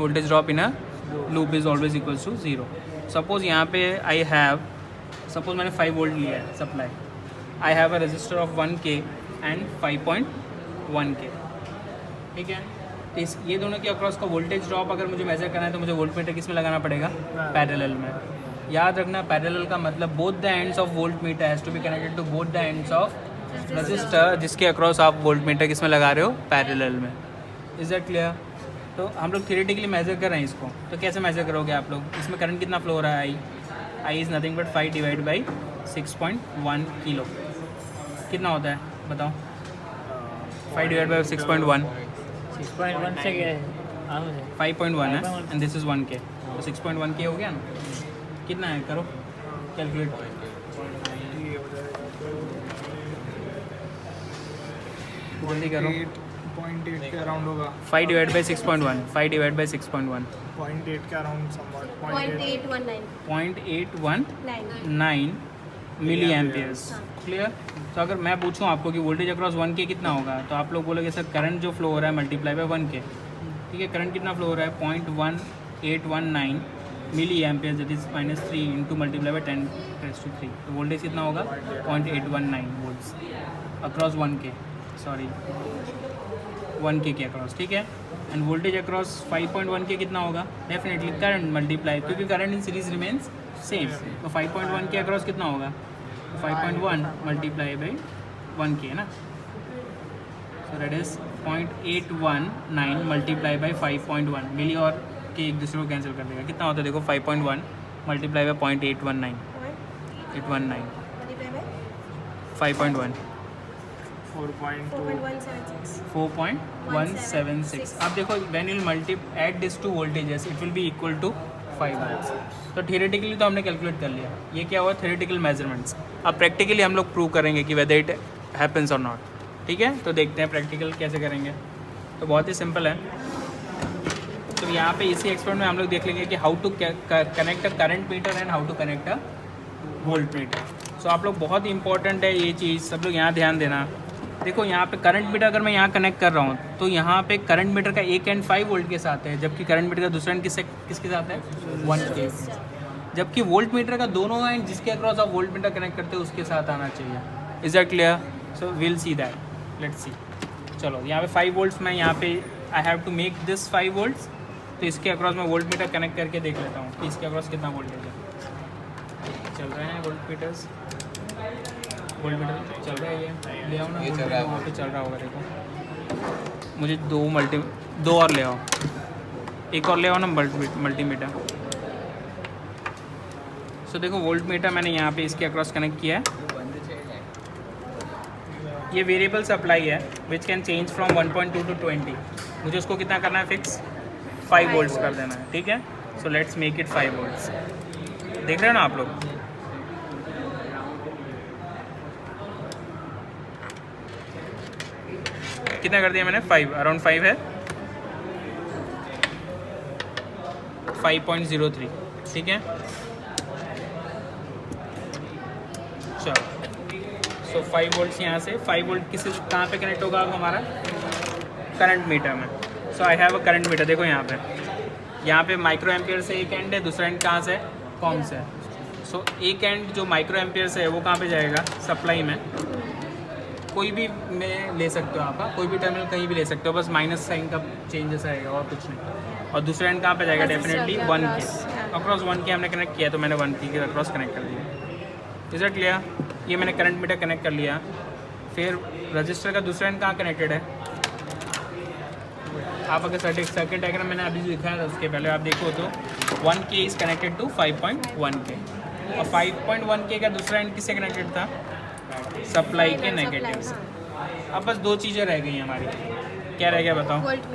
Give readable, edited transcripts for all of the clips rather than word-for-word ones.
voltage drop in a loop is always equals to 0. Suppose यहाँ पे I have, suppose मैंने 5 volt लिया है supply, I have a resistor of 1K and 5.1K, ठीक है। इस ये दोनों के अक्रॉस का वोल्टेज ड्रॉप अगर मुझे मेजर करना है तो मुझे वोल्टमीटर किस में लगाना पड़ेगा? पैरेलल में। याद रखना पैरेलल का मतलब both the ends of voltmeter has to be connected to both the ends of resistor, जिसके अक्रॉस आप वोल्टमीटर किस में लगा रहे हो? पैरेलल में। Is that clear? तो हम लोग थियोरेटिकली मेजर कर रहे हैं इसको, तो कैसे मेजर करोगे आप लोग? इसमें करंट कितना फ्लो हो रहा है? I is nothing but 5 divide by 6.1 kilo. कितना होता है बताओ? 5 डिवाइड बाई 6.1 6.1 से क्या है? 5.1 है एंड दिस इज़ 1K, तो 6.1K हो गया ना। कितना है करो कैलकुलेट। जल्दी करो। 0.8 के अराउंड होगा। 5 डिवाइड बाई 6.1, 5 डिवाइड बाई 6.1 0.8 के अराउंड समवट 0.819 मिली एम्पियर्स। क्लियर? तो अगर मैं पूछूं आपको कि वोल्टेज अक्रॉस 1K कितना होगा, तो आप लोग बोलोगे सर करंट जो फ्लो हो रहा है मल्टीप्लाई बाय 1K। ठीक है, करंट कितना फ्लो हो रहा है? 0.1819 milli ampere, that is -3 into multiply by 10⁻³ तो वोल्टेज कितना होगा? 0.819 volts across 1K, sorry 1K के अक्रॉस। ठीक है, एंड वोल्टेज अक्रॉस 5.1K कितना होगा? डेफिनेटली करंट मल्टीप्लाई, क्योंकि current in series remains same, तो 5.1 के अक्रॉस कितना होगा? 5.1 मल्टीप्लाई बाई 1K है ना, so that is 0.819 multiply by 5.1 मिली, और के एक दूसरे को कैंसिल कर देगा। कितना होता है देखो? 5.1 मल्टीप्लाई बाई 0.819 5.1 4.176। अब देखो when you multi add this to voltages it will be equal to 5 volts. तो थियोरेटिकली तो हमने कैलकुलेट कर लिया, ये क्या हुआ? Theoretical measurements. अब प्रैक्टिकली हम लोग प्रूव करेंगे कि वेदर इट हैपन्स और नॉट। ठीक है, तो देखते हैं प्रैक्टिकल कैसे करेंगे। तो बहुत ही सिंपल है। तो यहाँ पे इसी एक्सपेरिमेंट में हम लोग देख लेंगे कि how to connect a current meter and how to connect a volt meter. So आप लोग बहुत ही इंपॉर्टेंट है ये चीज़, सब लोग यहाँ ध्यान देना। देखो यहाँ पे करंट मीटर अगर मैं यहाँ कनेक्ट कर रहा हूँ तो यहाँ पे करंट मीटर का एक एंड 5 वोल्ट के साथ है, जबकि करंट मीटर का दूसरा एंड किसके साथ है? 1K। जबकि वोल्ट मीटर का दोनों एंड जिसके अक्रॉस आप वोल्ट मीटर कनेक्ट करते हो उसके साथ आना चाहिए। Is that clear? So will see that, let's see. चलो यहाँ पे 5 वोल्ट्स मैं यहाँ पे I have to make this 5 volts, तो इसके अक्रॉस मैं वोल्ट मीटर कनेक्ट करके देख लेता हूँ कि इसके अक्रॉस कितना वोल्टेज है। चल रहे हैं वोल्ट मीटर्स, वोल्ट मीटर चल रहा है, ये ले आओ ना, वोल्ट मीटर वहाँ पे चल रहा होगा। देखो मुझे 2 और ले आओ, एक और ले आओ ना मल्टीमीटर। सो देखो वोल्ट मीटर मैंने यहाँ पे इसके अक्रॉस कनेक्ट किया है। ये वेरिएबल सप्लाई है which can change from 1.2 to 20। मुझे उसको कितना करना है? फिक्स 5 वोल्ट्स कर देना है। ठीक है, so let's make it 5 volts. देख रहे हो ना आप लोग? कितना कर दिया मैंने? 5, अराउंड 5 है, 5.03। ठीक है, चलो सो 5 वोल्ट्स यहाँ से 5 वोल्ट किस कहाँ पे कनेक्ट होगा अब हमारा? करंट मीटर में। So I have a current meter. देखो यहाँ पे माइक्रो एम्पियर से एक एंड है, दूसरा एंड कहाँ से? कॉम से। सो एक एंड जो माइक्रो एम्पियर से है वो कहाँ पे जाएगा? सप्लाई में। कोई भी में ले सकते हो आप, कोई भी टर्मिनल कहीं भी ले सकते हो, बस माइनस साइन का चेंजेस आएगा और कुछ नहीं। और दूसरा एंड कहाँ पे जाएगा? डेफिनेटली 1K अक्रॉस 1K हमने कनेक्ट किया, तो मैंने 1K के अक्रॉस कनेक्ट कर दिया। Is that clear? ये मैंने करंट मीटर कनेक्ट कर लिया। फिर रजिस्टर का दूसरा एंड कहाँ कनेक्टेड है? आप अगर सर्किट डायग्राम मैंने अभी दिखाया था उसके पहले आप देखो तो 1K is connected to 5.1K, और 5.1K का दूसरा एंड किससे कनेक्टेड था? सप्लाई के नेगेटिव से। अब बस 2 चीज़ें रह गई हमारी। क्या रह गया बताओ? वोल्ट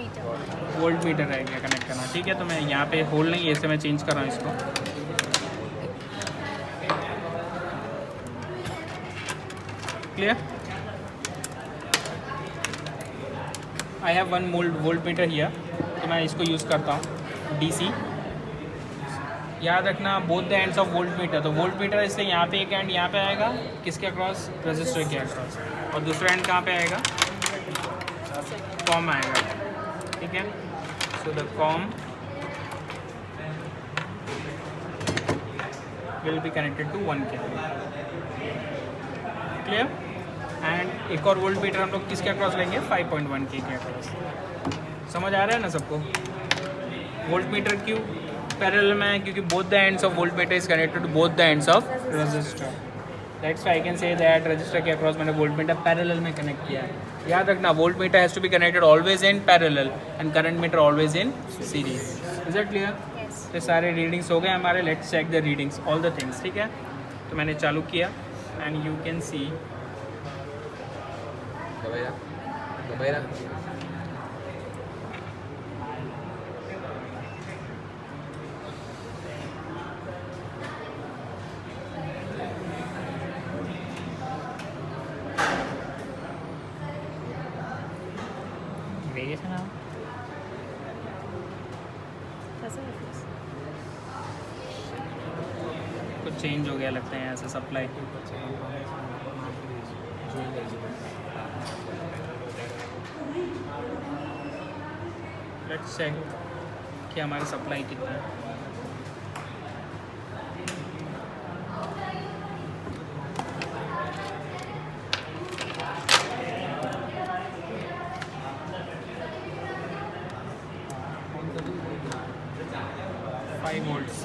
मीटर रह गया कनेक्ट करना। ठीक है, तो मैं यहाँ पे होल्ड नहीं, ऐसे मैं चेंज कर रहा हूँ इसको। Clear? I have 1 volt meter here, तो मैं इसको यूज़ करता हूँ DC। याद रखना both the ends of volt metre, तो वोल्ट मीटर इससे यहाँ पे एक एंड यहाँ पे आएगा, किसके अक्रॉस? रजिस्टर के अक्रॉस, और दूसरा एंड कहाँ पे आएगा? कॉम आएगा। ठीक है, so the COM will be connected to 1K. Clear. And एक और वोल्ट मीटर हम लोग किसके अक्रॉस लेंगे? 5.1K के अक्रॉस. समझ आ रहा है ना सबको? वोल्ट मीटर क्यों पैरेलल में है? क्योंकि both the ends of volt meter is connected to both the ends of resistor. That's why I can say that resistor के अक्रॉस मैंने वोल्ट मीटर पैरेलल में कनेक्ट किया है. याद रखना, volt meter has to be connected always in parallel and current meter always in series. Is it clear? तो सारे readings हो गए हमारे. Let's check the readings, all the things. ठीक है, तो मैंने चालू किया and you can see variation आओ. कुछ चेंज हो गया लगता है यहाँ से सप्लाई. लेट्स चेक कि हमारी सप्लाई कितना है. Five volts.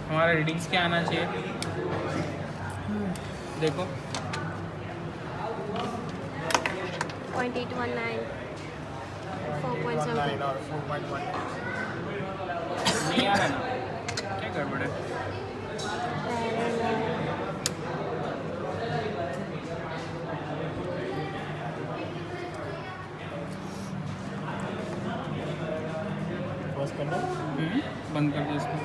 हमारा रीडिंग्स क्या आना चाहिए? देखो 0.819, 4.7. 1.9 और 4.1. नहीं आ रहा ना, क्या गड़बड़ है? पॉज कर दो. बंद कर दो इसको.